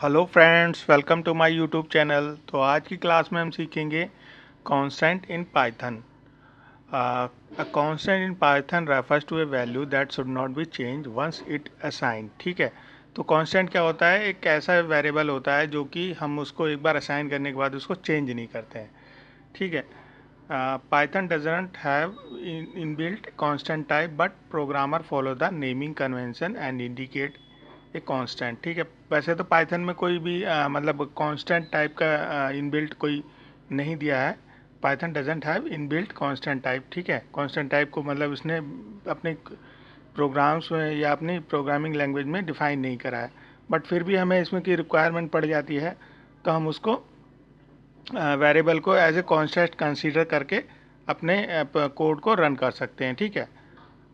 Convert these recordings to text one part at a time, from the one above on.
Hello friends, welcome to my YouTube channel. तो आज की क्लास में हम सीखेंगे constant in Python. A constant in Python refers to a value that should not be change once it assign. ठीक है, तो कांस्टेंट क्या होता है? एक ऐसा वेरिएबल होता है जो कि हम उसको एक बार असाइन करने के बाद उसको चेंज नहीं करते हैं। ठीक है, Python doesn't have inbuilt constant type but programmer follow the naming convention and indicate a constant. ठीक है, वैसे तो पाइथन में कोई भी मतलब कांस्टेंट टाइप का इनबिल्ट कोई नहीं दिया है। Python doesn't have inbuilt constant type. ठीक है, कांस्टेंट टाइप को मतलब उसने अपने प्रोग्राम्स में या अपनी प्रोग्रामिंग लैंग्वेज में डिफाइन नहीं करा है, बट फिर भी हमें इसमें की रिक्वायरमेंट पड़ जाती है तो हम उसको वेरिएबल को एज ए कांस्टेंट कंसीडर करके अपने कोड को रन कर सकते हैं। ठीक है,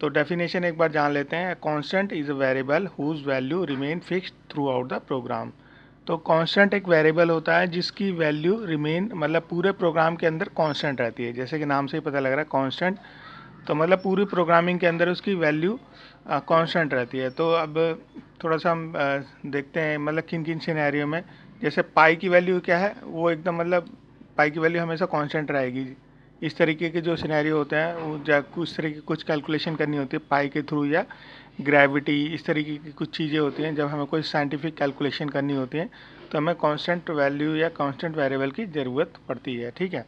तो डेफिनेशन एक बार जान लेते हैं। Constant is a variable whose value remain fixed throughout the program. तो कांस्टेंट एक वेरिएबल होता है जिसकी वैल्यू रिमेन मतलब पूरे प्रोग्राम के अंदर कांस्टेंट रहती है। जैसे कि नाम से ही पता लग रहा है कांस्टेंट, तो मतलब पूरी प्रोग्रामिंग के अंदर उसकी वैल्यू कांस्टेंट रहती है। तो अब थोड़ा सा हम देखते हैं मतलब किन किन सिनेरियो में। जैसे पाई की वैल्यू क्या है, वो एकदम मतलब पाई की वैल्यू हमेशा कांस्टेंट रहेगी। इस तरीके के जो सिनेरियो होते हैं वो कुछ तरीके कुछ कैलकुलेशन करनी होती है पाई के थ्रू, या ग्रेविटी, इस तरीके की कुछ चीज़ें होती हैं। जब हमें कोई साइंटिफिक कैलकुलेशन करनी होती है तो हमें कांस्टेंट वैल्यू या कांस्टेंट वेरिएबल की ज़रूरत पड़ती है। ठीक है,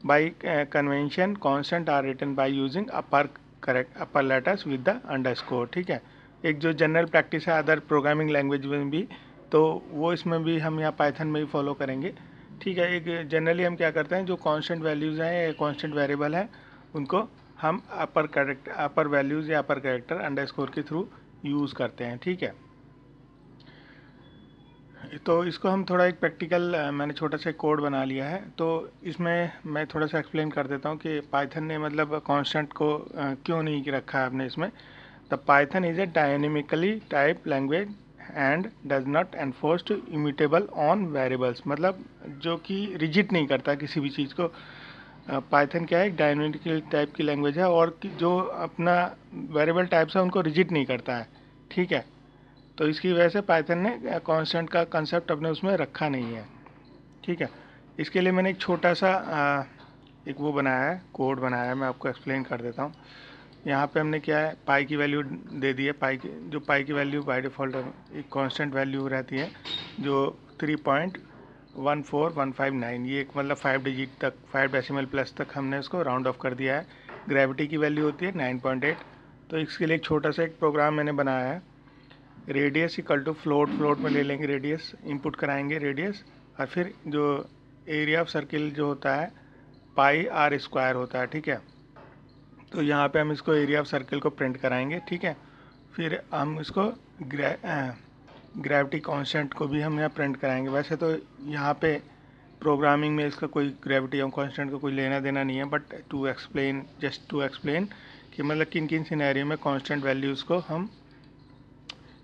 by convention constant are written by using upper letters with the underscore. ठीक है, एक जो जनरल प्रैक्टिस है अदर प्रोग्रामिंग लैंग्वेज में भी, तो वो इसमें भी हम यहाँ पाइथन में ही फॉलो करेंगे। ठीक है, एक जनरली हम क्या करते हैं, जो कांस्टेंट वैल्यूज़ हैं या कांस्टेंट वेरिएबल हैं उनको हम अपर वैल्यूज़ या अपर कैरेक्टर अंडरस्कोर के थ्रू यूज़ करते हैं। ठीक है, तो इसको हम थोड़ा एक प्रैक्टिकल मैंने छोटा सा कोड बना लिया है, तो इसमें मैं थोड़ा सा एक्सप्लेन कर देता हूँ कि पाइथन ने मतलब कांस्टेंट को क्यों नहीं रखा है आपने इसमें। The Python is a dynamically type language and does not enforce to immutable on variables. मतलब जो कि रिजिट नहीं करता किसी भी चीज़ को। पाइथन क्या है, एक डायनेमिकली टाइप की लैंग्वेज है और जो अपना वेरिएबल टाइप्स है उनको रिजिट नहीं करता है। ठीक है, तो इसकी वजह से पाइथन ने कांस्टेंट का कंसेप्ट अपने उसमें रखा नहीं है। ठीक है, इसके लिए मैंने एक छोटा सा एक वो बनाया है, कोड बनाया है, मैं आपको एक्सप्लेन कर देता हूँ। यहाँ पे हमने क्या है, पाई की वैल्यू दे दी है। पाई की वैल्यू बाय डिफ़ॉल्ट एक कांस्टेंट वैल्यू रहती है जो 3.14159, ये एक मतलब 5 डिजिट तक, 5 डेसिमल प्लस तक हमने इसको राउंड ऑफ कर दिया है। ग्रेविटी की वैल्यू होती है 9.8। तो इसके लिए एक छोटा सा एक प्रोग्राम मैंने बनाया है। Radius equal to float, float में ले लेंगे रेडियस, इनपुट कराएंगे रेडियस, और फिर जो एरिया ऑफ सर्किल जो होता है पाई आर स्क्वायर होता है। ठीक है, तो यहाँ पे हम इसको एरिया ऑफ सर्किल को प्रिंट कराएंगे। ठीक है, फिर हम इसको ग्रेविटी कांस्टेंट को भी हम यहाँ प्रिंट कराएंगे। वैसे तो यहाँ पे प्रोग्रामिंग में इसका कोई ग्रेविटी और कांस्टेंट का कोई लेना देना नहीं है, but to explain, just to explain कि मतलब किन किन सिनेरियो में कांस्टेंट वैल्यूज़ को हम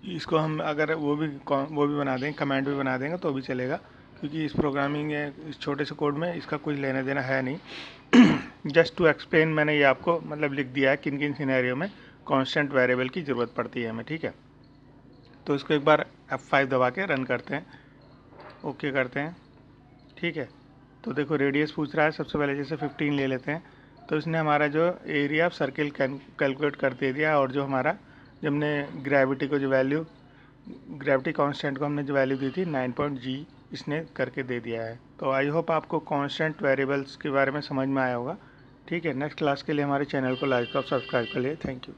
इसको हम अगर वो भी बना देंगे, कमांड भी बना देंगे तो भी चलेगा, क्योंकि इस प्रोग्रामिंग इस छोटे से कोड में इसका कोई लेना देना है नहीं। जस्ट टू एक्सप्लेन मैंने ये आपको मतलब लिख दिया है किन किन सिनेरियो में कांस्टेंट वेरिएबल की ज़रूरत पड़ती है हमें। ठीक है, तो इसको एक बार F5 दबा के रन करते हैं, ओके करते हैं। ठीक है, तो देखो रेडियस पूछ रहा है, सबसे पहले जैसे 15 ले लेते हैं, तो इसने हमारा जो एरिया ऑफ सर्किल कैलकुलेट कर दे दिया, और जो हमारा जब हमने ग्रेविटी को जो वैल्यू, ग्रेविटी कांस्टेंट को हमने जो वैल्यू दी थी 9.g, इसने करके दे दिया है। तो आई होप आपको कांस्टेंट वेरिएबल्स के बारे में समझ में आया होगा। ठीक है, नेक्स्ट क्लास के लिए हमारे चैनल को लाइक और सब्सक्राइब कर लिए। Thank you.